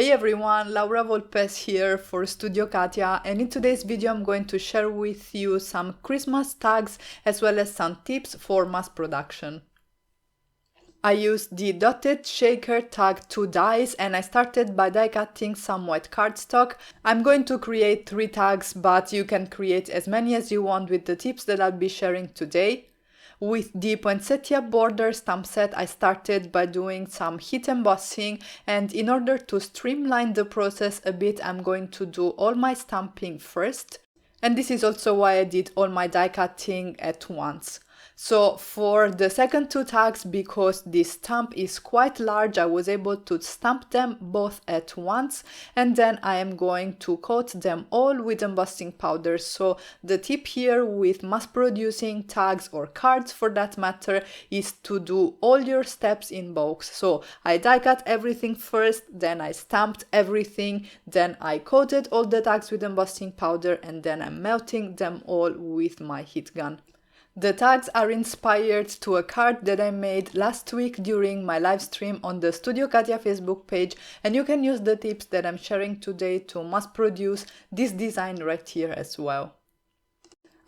Hey everyone, Laura Volpes here for Studio Katia, and in today's video I'm going to share with you some Christmas tags as well as some tips for mass production. I used the dotted shaker tag 2 dies and I started by die cutting some white cardstock. I'm going to create 3 tags, but you can create as many as you want with the tips that I'll be sharing today. With the Poinsettia border stamp set, I started by doing some heat embossing, and in order to streamline the process a bit, I'm going to do all my stamping first. And this is also why I did all my die cutting at once. So for the second 2 tags, because this stamp is quite large, I was able to stamp them both at once, and then I am going to coat them all with embossing powder. So the tip here with mass producing tags or cards for that matter is to do all your steps in bulk. So I die cut everything first, then I stamped everything, then I coated all the tags with embossing powder, and then I'm melting them all with my heat gun. The tags are inspired to a card that I made last week during my live stream on the Studio Katia Facebook page, and you can use the tips that I'm sharing today to mass produce this design right here as well.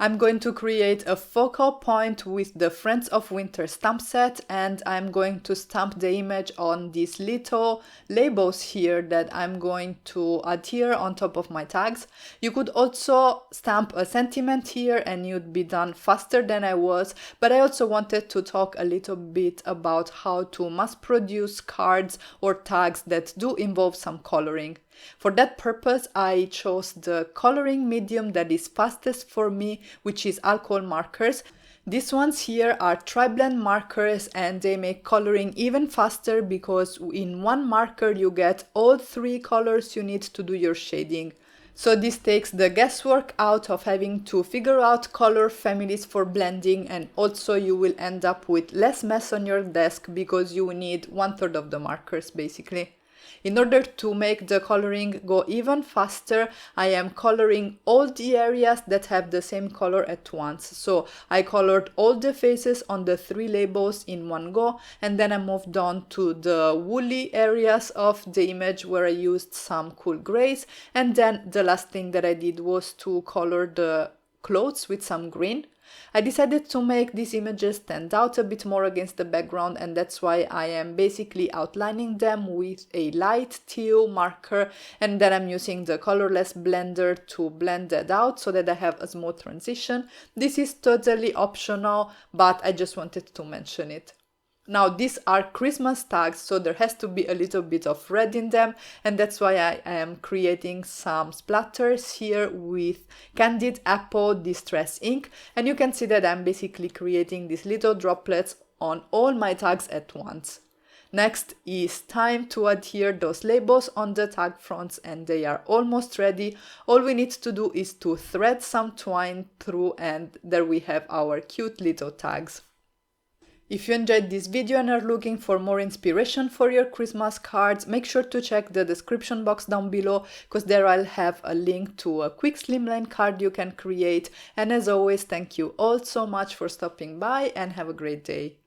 I'm going to create a focal point with the Friends of Winter stamp set, and I'm going to stamp the image on these little labels here that I'm going to adhere on top of my tags. You could also stamp a sentiment here and you'd be done faster than I was, but I also wanted to talk a little bit about how to mass produce cards or tags that do involve some coloring. For that purpose, I chose the coloring medium that is fastest for me, which is alcohol markers. These ones here are tri-blend markers and they make coloring even faster because in one marker you get all 3 colors you need to do your shading. So this takes the guesswork out of having to figure out color families for blending, and also you will end up with less mess on your desk because you need 1/3 of the markers basically. In order to make the coloring go even faster, I am coloring all the areas that have the same color at once. So I colored all the faces on the 3 labels in one go, and then I moved on to the woolly areas of the image where I used some cool grays, and then the last thing that I did was to color the clothes with some green. I decided to make these images stand out a bit more against the background, and that's why I am basically outlining them with a light teal marker, and then I'm using the colorless blender to blend that out so that I have a smooth transition. This is totally optional, but I just wanted to mention it. Now these are Christmas tags, so there has to be a little bit of red in them, and that's why I am creating some splatters here with Candied Apple Distress ink, and you can see that I'm basically creating these little droplets on all my tags at once. Next is time to adhere those labels on the tag fronts, and they are almost ready. All we need to do is to thread some twine through, and there we have our cute little tags. If you enjoyed this video and are looking for more inspiration for your Christmas cards, make sure to check the description box down below, because there I'll have a link to a quick slimline card you can create. And as always, thank you all so much for stopping by and have a great day.